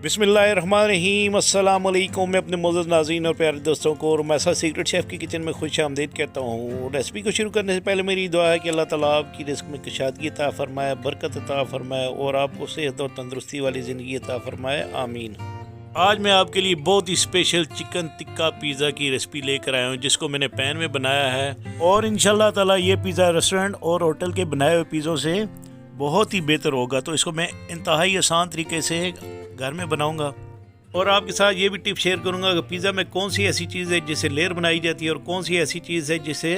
बिस्मिल्लाहिर्रहमानिर्रहीम। अस्सलाम वालेकुम। मैं अपने मोअज़्ज़ज़ नाज़रीन और प्यारे दोस्तों को और मैसा सीक्रेट शेफ़ की किचन में खुश आमदीद कहता हूँ। रेसिपी को शुरू करने से पहले मेरी दुआ है कि अल्लाह ताला आपकी रिस्क में कुशादगी अता फ़रमाए, बरकत अता फ़रमाए और आपको सेहत और तंदुरुस्ती वाली ज़िंदगी अता फ़रमाए, आमीन। आज मैं आपके लिए बहुत ही स्पेशल चिकन टिक्का पिज़्ज़ा की रेसिपी लेकर आया हूँ, जिसको मैंने पैन में बनाया है और इंशाल्लाह ताला ये पिज़्ज़ा रेस्टोरेंट और होटल के बनाए हुए पिज़्ज़ों से बहुत ही बेहतर होगा। तो इसको मैं इंतहाई आसान तरीके से घर में बनाऊंगा और आपके साथ ये भी टिप शेयर करूंगा कि पिज़्ज़ा में कौन सी ऐसी चीज़ है जिससे लेयर बनाई जाती है और कौन सी ऐसी चीज़ है जिससे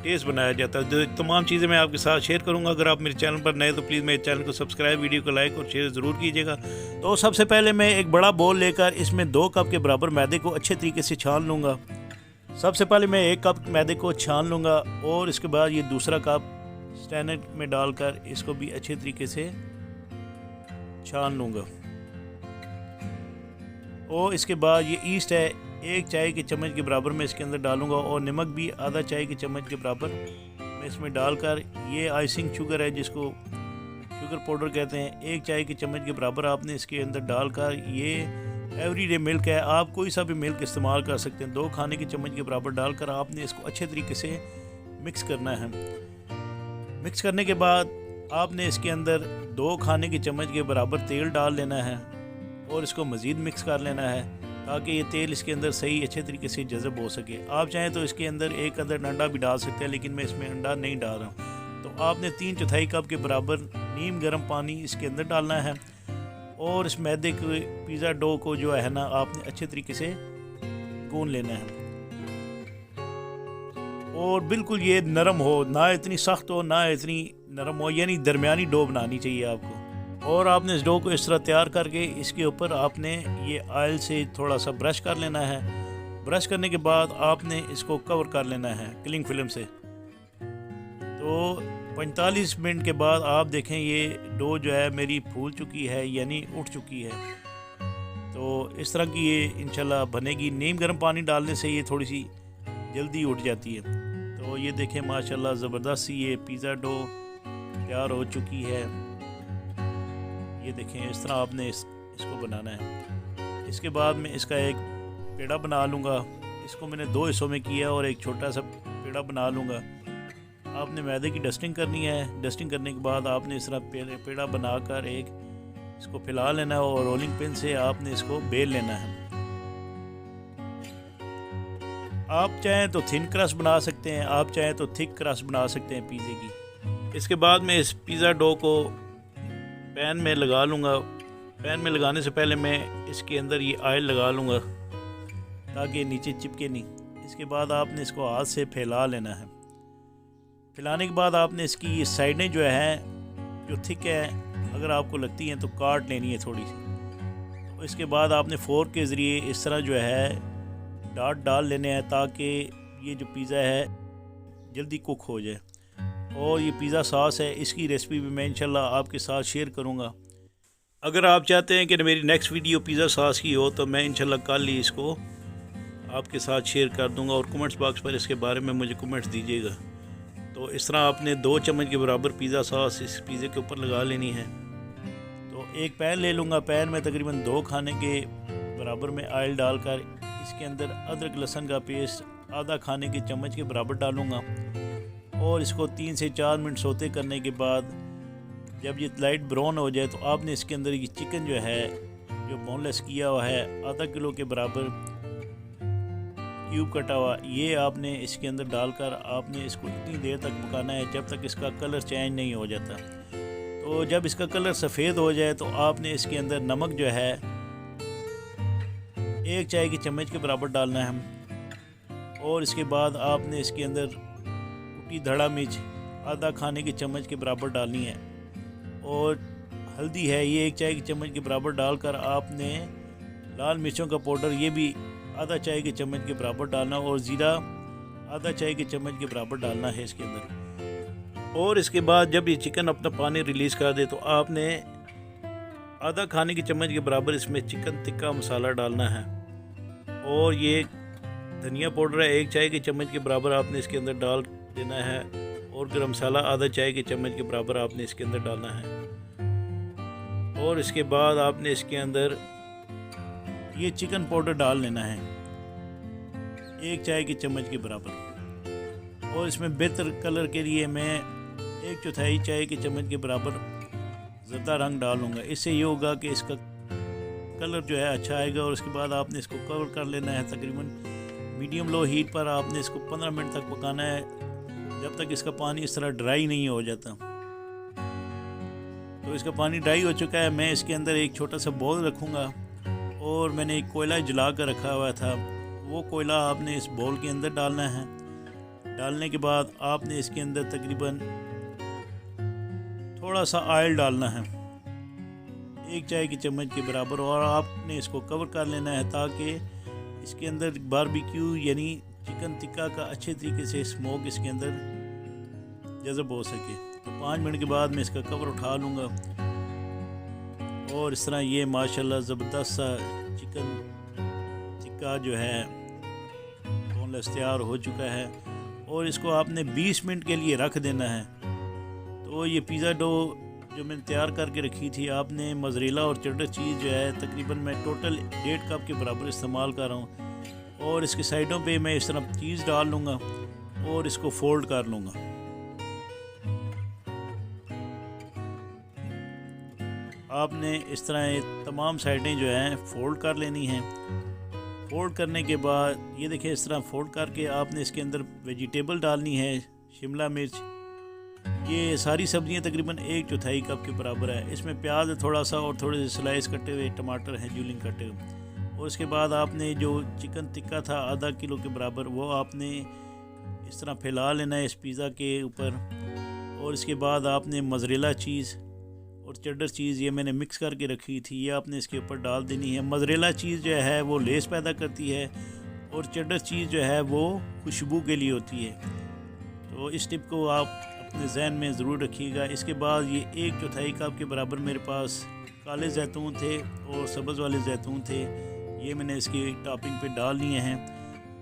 टेस्ट बनाया जाता है। तो तमाम चीज़ें मैं आपके साथ शेयर करूंगा। अगर आप मेरे चैनल पर नए तो प्लीज़ मेरे चैनल को सब्सक्राइब, वीडियो को लाइक और शेयर ज़रूर कीजिएगा। तो सबसे पहले मैं एक बड़ा बोल लेकर इसमें 2 कप के बराबर मैदे को अच्छे तरीके से छान लूँगा। सबसे पहले मैं 1 कप मैदे को छान लूँगा और इसके बाद ये दूसरा कप स्टैंडर में डालकर इसको भी अच्छे तरीके से छान लूँगा। और इसके बाद ये ईस्ट है 1 चाय के चम्मच के बराबर मैं इसके अंदर डालूंगा और नमक भी आधा चाय के चम्मच के बराबर मैं इसमें डालकर, ये आइसिंग शुगर है जिसको शुगर पाउडर कहते हैं, 1 चाय के चम्मच के बराबर आपने इसके अंदर डालकर, ये एवरीडे मिल्क है, आप कोई सा भी मिल्क इस्तेमाल कर सकते हैं, 2 खाने के चम्मच के बराबर डालकर आपने इसको अच्छे तरीके से मिक्स करना है। मिक्स करने के बाद आपने इसके अंदर 2 खाने के चम्मच के बराबर तेल डाल लेना है और इसको मज़ीद मिक्स कर लेना है ताकि ये तेल इसके अंदर सही अच्छे तरीके से जज़ब हो सके। आप चाहें तो इसके अंदर एक अंदर अंडा भी डाल सकते हैं, लेकिन मैं इसमें अंडा नहीं डाल रहा हूँ। तो आपने 3/4 कप के बराबर नीम गर्म पानी इसके अंदर डालना है और इस मैदे के पिज़्ज़ा डो को जो है ना आपने अच्छे तरीके से गूंद लेना है और बिल्कुल ये नरम हो, ना इतनी सख्त हो ना इतनी नरम हो, यानी दरमियानी डो बनानी चाहिए आपको। और आपने इस डो को इस तरह तैयार करके इसके ऊपर आपने ये ऑयल से थोड़ा सा ब्रश कर लेना है। ब्रश करने के बाद आपने इसको कवर कर लेना है क्लिंग फिल्म से। तो 45 मिनट के बाद आप देखें ये डो जो है मेरी फूल चुकी है, यानी उठ चुकी है। तो इस तरह की ये इंशाल्लाह बनेगी। नीम गर्म पानी डालने से ये थोड़ी सी जल्दी उठ जाती है। तो ये देखें माशाल्लाह ज़बरदस्त सी ये पिज़्ज़ा डो तैयार हो चुकी है। ये देखें इस तरह आपने इसको बनाना है। इसके बाद मैं इसका एक पेड़ा बना लूँगा। इसको मैंने 2 हिस्सों में किया और एक छोटा सा पेड़ा बना लूँगा। आपने मैदे की डस्टिंग करनी है। डस्टिंग करने के बाद आपने इस तरह पेड़ा बनाकर एक इसको फैला लेना है और रोलिंग पिन से आपने इसको बेल लेना है। आप चाहें तो थिन क्रस्ट बना सकते हैं, आप चाहें तो थिक क्रस्ट बना सकते हैं पिज़्ज़े की। इसके बाद मैं इस पिज़्ज़ा डो को पैन में लगा लूँगा। पैन में लगाने से पहले मैं इसके अंदर ये ऑयल लगा लूँगा ताकि नीचे चिपके नहीं। इसके बाद आपने इसको हाथ से फैला लेना है। फैलाने के बाद आपने इसकी ये साइडें जो हैं जो थिक है अगर आपको लगती हैं तो काट लेनी है थोड़ी सी। तो इसके बाद आपने फोर्क के ज़रिए इस तरह जो है डाट डाल लेने हैं ताकि ये जो पिज़्ज़ा है जल्दी कुक हो जाए। और ये पिज़्ज़ा सॉस है, इसकी रेसिपी भी मैं इंशाल्लाह आपके साथ शेयर करूँगा। अगर आप चाहते हैं कि मेरी नेक्स्ट वीडियो पिज़्ज़ा सॉस की हो तो मैं इंशाल्लाह कल ही इसको आपके साथ शेयर कर दूँगा और कमेंट्स बॉक्स पर इसके बारे में मुझे कमेंट्स दीजिएगा। तो इस तरह आपने 2 चम्मच के बराबर पिज़्ज़ा सॉस इस पिज़्ज़े के ऊपर लगा लेनी है। तो एक पैन ले लूँगा। पैन में तकरीबन 2 खाने के बराबर में ऑयल डालकर इसके अंदर अदरक लहसुन का पेस्ट आधा खाने के चम्मच के बराबर डालूँगा और इसको 3 से 4 मिनट सोते करने के बाद जब ये लाइट ब्राउन हो जाए तो आपने इसके अंदर ये चिकन जो है जो बोनलेस किया हुआ है आधा किलो के बराबर क्यूब कटा हुआ, ये आपने इसके अंदर डालकर आपने इसको इतनी देर तक पकाना है जब तक इसका कलर चेंज नहीं हो जाता। तो जब इसका कलर सफ़ेद हो जाए तो आपने इसके अंदर नमक जो है 1 चाय के चम्मच के बराबर डालना है और इसके बाद आपने इसके अंदर कुटी धड़ा मिर्च आधा खाने के चम्मच के बराबर डालनी है और हल्दी है ये 1 चाय के चम्मच के बराबर डालकर आपने लाल मिर्चों का पाउडर ये भी आधा चाय के चम्मच के बराबर डालना और ज़ीरा आधा चाय के चम्मच के बराबर डालना है इसके अंदर। और इसके बाद जब ये चिकन अपना पानी रिलीज़ कर दे तो आपने आधा खाने के चम्मच के बराबर इसमें चिकन टिक्का मसाला डालना है और ये धनिया पाउडर है 1 चाय के चम्मच के बराबर आपने इसके अंदर डाल देना है और गरम मसाला आधा चाय के चम्मच के बराबर आपने इसके अंदर डालना है। और इसके बाद आपने इसके अंदर ये चिकन पाउडर डाल लेना है 1 चाय की चम्मच के बराबर। और इसमें बेहतर कलर के लिए मैं 1/4 चाय की चम्मच के बराबर ज़रदा रंग डालूँगा। इससे ये होगा कि इसका कलर जो है अच्छा आएगा। और उसके बाद आपने इसको कवर कर लेना है, तकरीबन मीडियम लो हीट पर आपने इसको 15 मिनट तक पकाना है, जब तक इसका पानी इस तरह ड्राई नहीं हो जाता। तो इसका पानी ड्राई हो चुका है। मैं इसके अंदर एक छोटा सा बाउल रखूँगा और मैंने एक कोयला जला कर रखा हुआ था, वो कोयला आपने इस बाउल के अंदर डालना है। डालने के बाद आपने इसके अंदर तकरीबन थोड़ा सा ऑयल डालना है 1 चाय की चम्मच के बराबर, और आपने इसको कवर कर लेना है ताकि इसके अंदर बारबेक्यू यानी चिकन टिक्का का अच्छे तरीके से स्मोक इसके अंदर जज़ब हो सके। तो 5 मिनट के बाद मैं इसका कवर उठा लूँगा और इस तरह ये माशाल्लाह ज़बरदस्त सा चिकन टिक्का जो है बोनलेस तैयार हो चुका है। और इसको आपने 20 मिनट के लिए रख देना है। तो ये पिज़्ज़ा डो जो मैंने तैयार करके रखी थी, आपने मोज़रेला और चेडर चीज़ जो है तकरीबन मैं टोटल 1.5 कप के बराबर इस्तेमाल कर रहा हूँ। और इसके साइडों पे मैं इस तरह चीज़ डाल लूँगा और इसको फोल्ड कर लूँगा। आपने इस तरह तमाम साइडें जो हैं फोल्ड कर लेनी हैं। फोल्ड करने के बाद ये देखिए इस तरह फोल्ड करके आपने इसके अंदर वेजिटेबल डालनी है, शिमला मिर्च, ये सारी सब्जियां तकरीबन 1/4 कप के बराबर है। इसमें प्याज है थोड़ा सा और थोड़े से स्लाइस कटे हुए टमाटर हैं जूलिंग कटे हुए। और उसके बाद आपने जो चिकन टिक्का था आधा किलो के बराबर, वो आपने इस तरह फैला लेना है इस पिज़्ज़ा के ऊपर। और इसके बाद आपने मोज़रेला चीज़ और चेडर चीज़ ये मैंने मिक्स करके रखी थी, ये आपने इसके ऊपर डाल देनी है। मोज़रेला चीज़ जो है वो लेस पैदा करती है और चेडर चीज़ जो है वो खुशबू के लिए होती है। तो इस टिप को आप अपने जहन में ज़रूर रखिएगा। इसके बाद ये 1/4 कप के बराबर मेरे पास काले जैतून थे और सब्ज़ वाले जैतून थे, ये मैंने इसकी टॉपिंग पे डाल लिए हैं।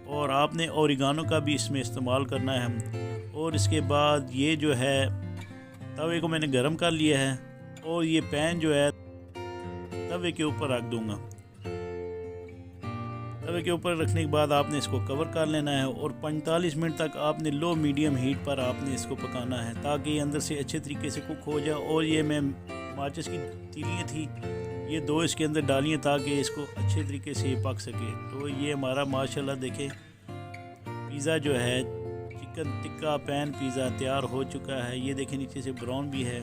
और आपने ओरिगानो का भी इसमें इस्तेमाल करना है। और इसके बाद ये जो है तवे को मैंने गर्म कर लिया है और ये पैन जो है तवे के ऊपर रख दूंगा। तवे के ऊपर रखने के बाद आपने इसको कवर कर लेना है और 45 मिनट तक आपने लो मीडियम हीट पर आपने इसको पकाना है ताकि ये अंदर से अच्छे तरीके से कुक हो जाए। और ये मैं माचिस की तीलियाँ थी, ये 2 इसके अंदर डाली हैं ताकि इसको अच्छे तरीके से पक सके। तो ये हमारा माशाल्लाह देखें पिज़्ज़ा जो है चिकन टिक्का पैन पिज़्ज़ा तैयार हो चुका है। ये देखें नीचे से ब्राउन भी है।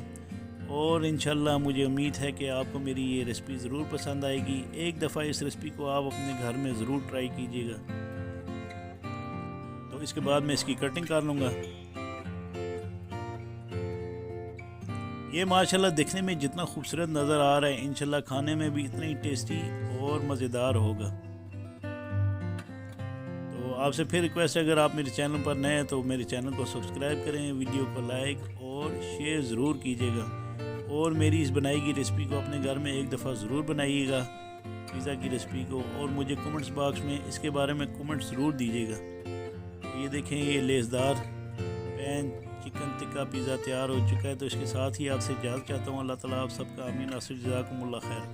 और इंशाल्लाह मुझे उम्मीद है कि आपको मेरी ये रेसिपी ज़रूर पसंद आएगी। एक दफ़ा इस रेसिपी को आप अपने घर में ज़रूर ट्राई कीजिएगा। तो इसके बाद मैं इसकी कटिंग कर लूँगा। ये माशाल्लाह दिखने में जितना खूबसूरत नज़र आ रहा है, इंशाल्लाह खाने में भी इतना ही टेस्टी और मज़ेदार होगा। तो आपसे फिर रिक्वेस्ट है, अगर आप मेरे चैनल पर नए हैं तो मेरे चैनल को सब्सक्राइब करें, वीडियो को लाइक और शेयर ज़रूर कीजिएगा। और मेरी इस बनाई गई रेसिपी को अपने घर में एक दफ़ा ज़रूर बनाइएगा पिज़्ज़ा की रेसिपी को, और मुझे कमेंट्स बॉक्स में इसके बारे में कमेंट ज़रूर दीजिएगा। तो ये देखें ये लेसदार पैन चिकन टिक्का पिज़्ज़ा तैयार हो चुका है। तो इसके साथ ही आपसे इजाज़त चाहता हूँ। अल्लाह ताला आप सबका आमीन। आसिर जज़ाकुमुल्लाह खैर।